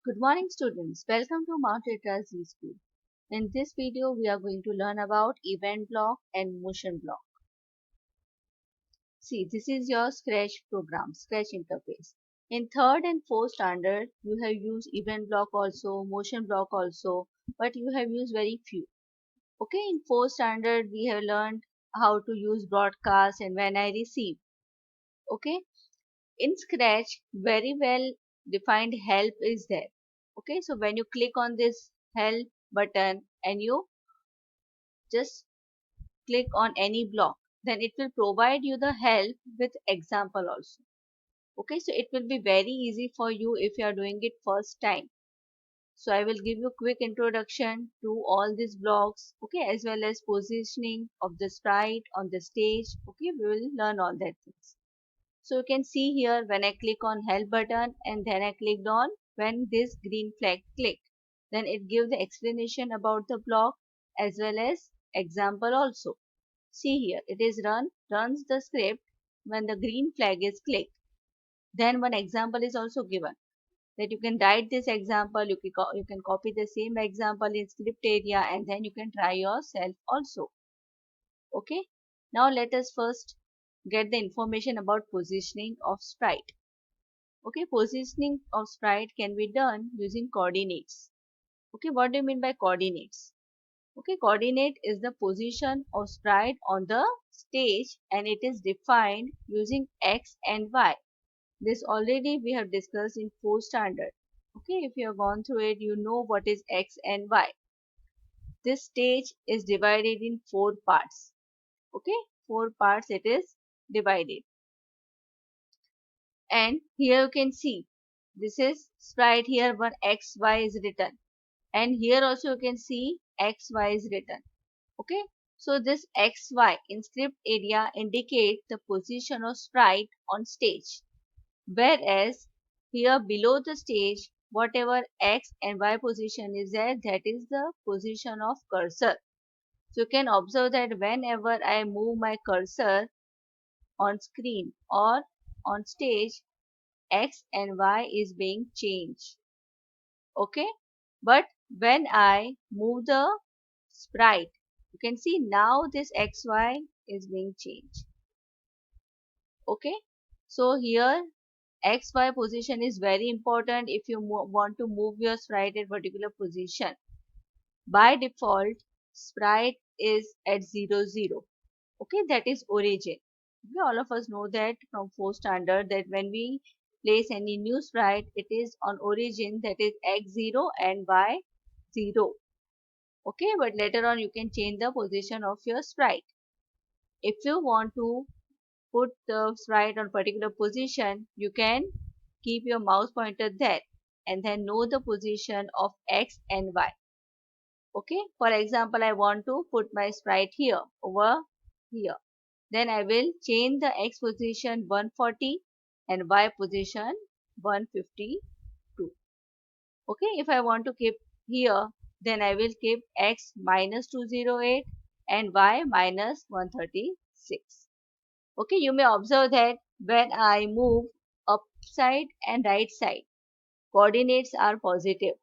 Good morning students, welcome to Mount Litera Z School. In this video we are going to learn about event block and motion block. See, this is your Scratch program, Scratch interface. In third and fourth standard you have used event block also, motion block also, but you have used very few. Okay, in fourth standard we have learned how to use broadcast and when I receive. Okay, in Scratch very well defined help is there. Okay, so when you click on this help button and you just click on any block, then it will provide you the help with example also. Okay, so it will be very easy for you if you are doing it first time. So I will give you quick introduction to all these blocks, okay, as well as positioning of the sprite on the stage. Okay, we will learn all that things. So you can see here when I click on help button and then I clicked on when this green flag click, then it gives the explanation about the block as well as example also. See here, it is runs the script when the green flag is clicked. Then one example is also given that you can write this example, you can copy the same example in script area and then you can try yourself also. Okay. Now let us first get the information about positioning of sprite. Okay, positioning of sprite can be done using coordinates. Okay, what do you mean by coordinates? Okay, coordinate is the position of sprite on the stage and it is defined using x and y. This already we have discussed in 4th standard. Okay, if you have gone through it, you know what is x and y. This stage is divided in 4 parts. Okay, 4 parts it is divided. And here you can see this is sprite here, one xy is written. And here also you can see xy is written. Okay, so this xy in script area indicate the position of sprite on stage, whereas here below the stage whatever x and y position is there, that is the position of cursor. So you can observe that whenever I move my cursor on screen or on stage, x and y is being changed. Okay, but when I move the sprite, you can see now this xy is being changed. Okay, so here xy position is very important if you want to move your sprite at particular position. By default sprite is at 0 0. Okay, that is origin. Okay, all of us know that from 4th standard that when we place any new sprite, it is on origin, that is x0 and y0. Okay, but later on you can change the position of your sprite. If you want to put the sprite on particular position, you can keep your mouse pointer there and then know the position of x and y. Okay, for example, I want to put my sprite here, over here. Then I will change the x position 140 and y position 152. Okay, if I want to keep here, then I will keep x minus 208 and y minus 136. Okay, you may observe that when I move upside and right side, coordinates are positive.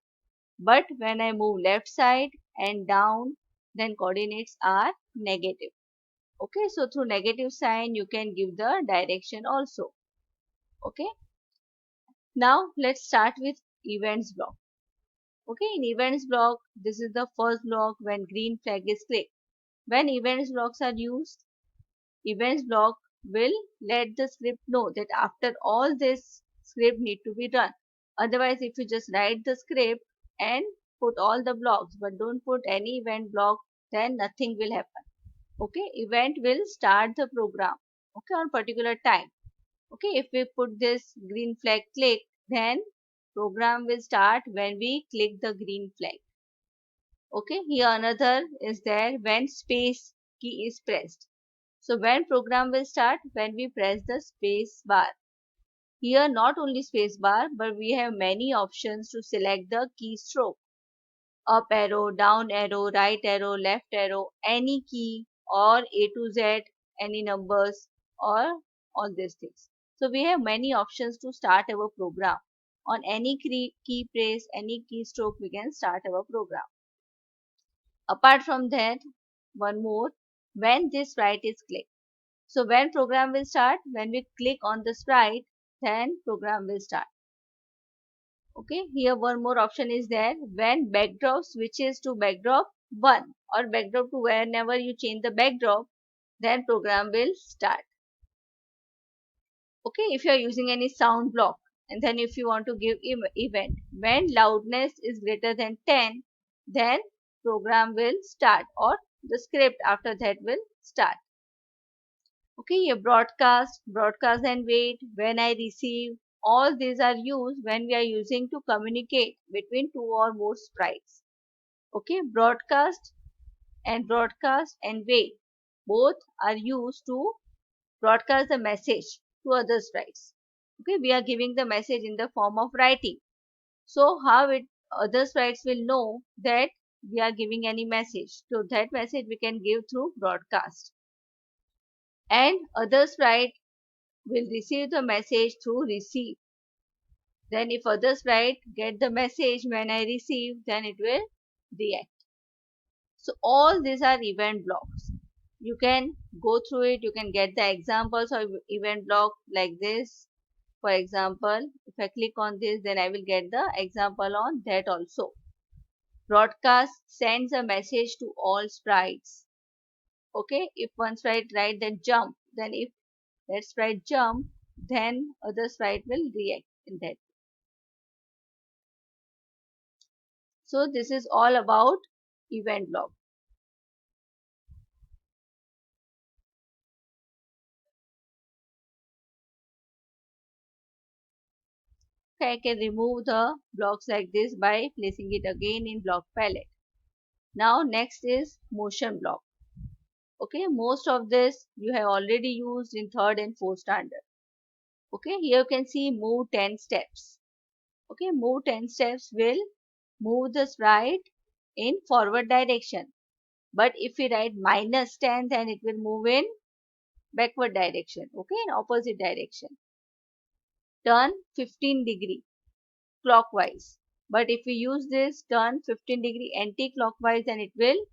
But when I move left side and down, then coordinates are negative. Okay, so through negative sign, you can give the direction also. Okay, now let's start with events block. Okay, in events block, this is the first block when green flag is clicked. When events blocks are used, events block will let the script know that after all this script need to be done. Otherwise, if you just write the script and put all the blocks but don't put any event block, then nothing will happen. Okay, event will start the program, okay, on particular time. Okay, if we put this green flag click, then program will start when we click the green flag. Okay, here another is there when space key is pressed. So when program will start when we press the space bar. Here not only space bar but we have many options to select the keystroke. Up arrow, down arrow, right arrow, left arrow, any key or A to Z, any numbers or all these things. So we have many options to start our program. On any key press, any keystroke, we can start our program. Apart from that, one more, when this sprite is clicked. So when program will start, when we click on the sprite, then program will start. Okay, here one more option is there, when backdrop switches to backdrop 1 or backdrop to whenever you change the backdrop, then program will start. Okay, if you are using any sound block, and then if you want to give event, when loudness is greater than 10, then program will start or the script after that will start. Okay, your broadcast and wait, when I receive, all these are used when we are using to communicate between two or more sprites. Okay, broadcast and wait, both are used to broadcast the message to other sprites. Okay, we are giving the message in the form of writing. So how other sprites will know that we are giving any message. So that message we can give through broadcast. And other sprite will receive the message through receive. Then if other sprite get the message when I receive, then it will react. So all these are event blocks. You can go through it, you can get the examples of event block like this. For example, if I click on this, then I will get the example on that also. Broadcast sends a message to all sprites. Okay, if one sprite write then jump, then if that sprite jump, then other sprite will react in that. So this is all about event block. Okay, I can remove the blocks like this by placing it again in block palette. Now next is motion block. Okay, most of this you have already used in third and fourth standard. Okay, here you can see move 10 steps. Okay, move 10 steps will move the sprite in forward direction. But if we write -10, then it will move in backward direction. Okay, in opposite direction. Turn 15° clockwise. But if we use this turn 15° anti-clockwise, then it will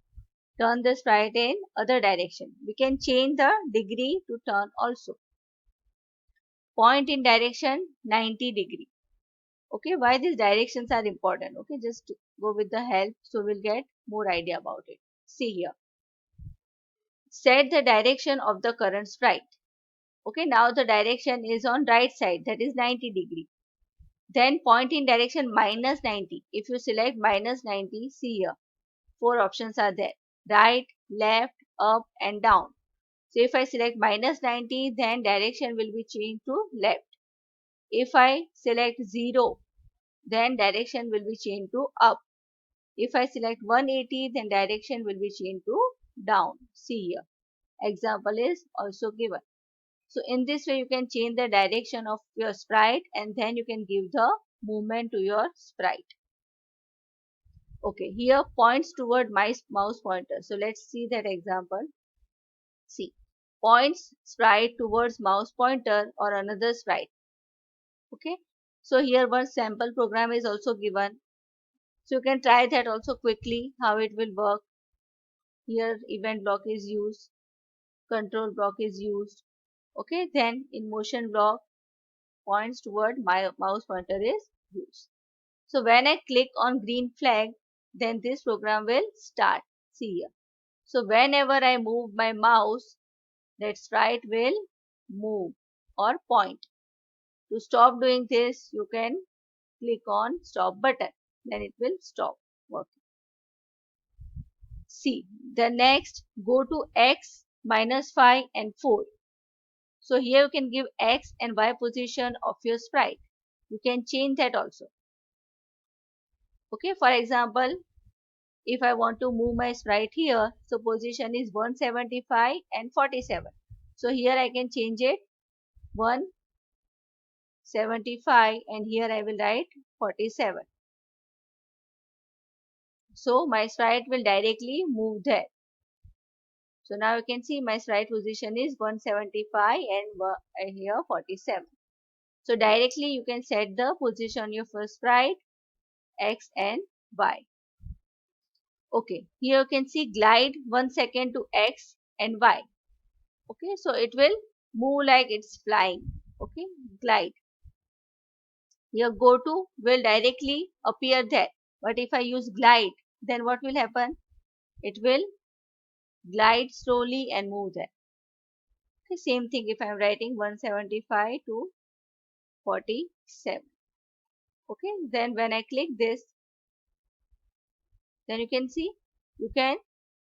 turn the sprite in other direction. We can change the degree to turn also. Point in direction 90°. Okay, why these directions are important? Okay, just go with the help, so we'll get more idea about it. See here. Set the direction of the current sprite. Okay, now the direction is on right side, that is 90°. Then point in direction -90. If you select -90, see here, 4 options are there. Right, left, up and down. So if I select -90, then direction will be changed to left. If I select 0, then direction will be changed to up. If I select 180, then direction will be changed to down. See here. Example is also given. So in this way you can change the direction of your sprite and then you can give the movement to your sprite. Okay, here points toward my mouse pointer. So let's see that example. See, points sprite towards mouse pointer or another sprite. Okay, so here one sample program is also given. So you can try that also quickly how it will work. Here event block is used, control block is used. Okay, then in motion block points toward my mouse pointer is used. So when I click on green flag, then this program will start. See here. So whenever I move my mouse, that sprite will move or point. To stop doing this, you can click on stop button. Then it will stop working. See, the next go to x, -5 and 4. So here you can give x and y position of your sprite. You can change that also. Okay, for example, if I want to move my sprite here, so position is 175 and 47. So here I can change it 175 and here I will write 47. So my sprite will directly move there. So now you can see my sprite position is 175 and here 47. So directly you can set the position of your sprite x and y. Okay, here you can see glide 1 second to x and y. Okay, so it will move like it's flying. Okay, glide. Here go to will directly appear there. But if I use glide, then what will happen? It will glide slowly and move there. Okay, same thing if I'm writing 175 to 47. Okay, then when I click this, then you can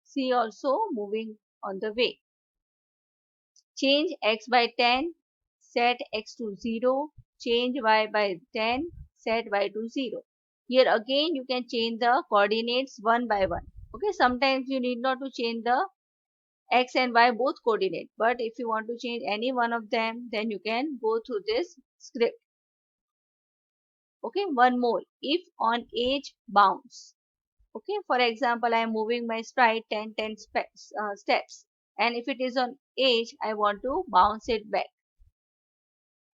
see also moving on the way. Change x by 10, set x to 0, change y by 10, set y to 0. Here again you can change the coordinates one by one. Okay, sometimes you need not to change the x and y both coordinate, but if you want to change any one of them, then you can go through this script. Okay, one more. If on edge bounce. Okay, for example, I am moving my sprite 10 steps, and if it is on edge, I want to bounce it back.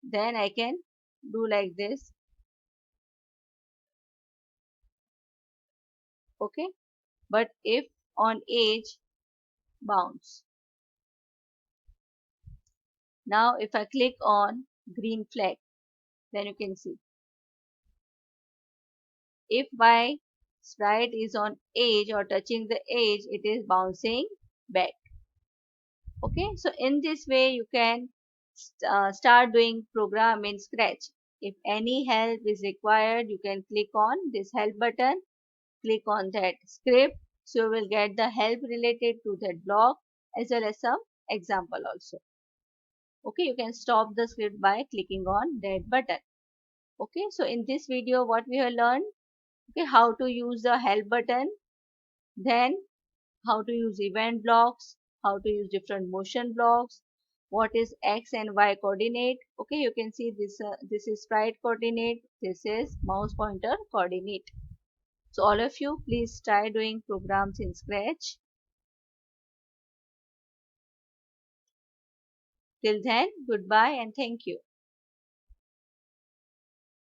Then I can do like this. Okay, but if on edge bounce. Now if I click on green flag, then you can see if my sprite is on edge or touching the edge, it is bouncing back. Okay, so in this way you can start doing program in Scratch. If any help is required, you can click on this help button, click on that script, so you will get the help related to that block as well as some example also. Okay, you can stop the script by clicking on that button. Okay, so in this video what we have learned, okay, how to use the help button, then how to use event blocks, how to use different motion blocks, what is x and y coordinate. Okay, you can see this is sprite coordinate, this is mouse pointer coordinate. So all of you please try doing programs in Scratch. Till then, goodbye and thank you.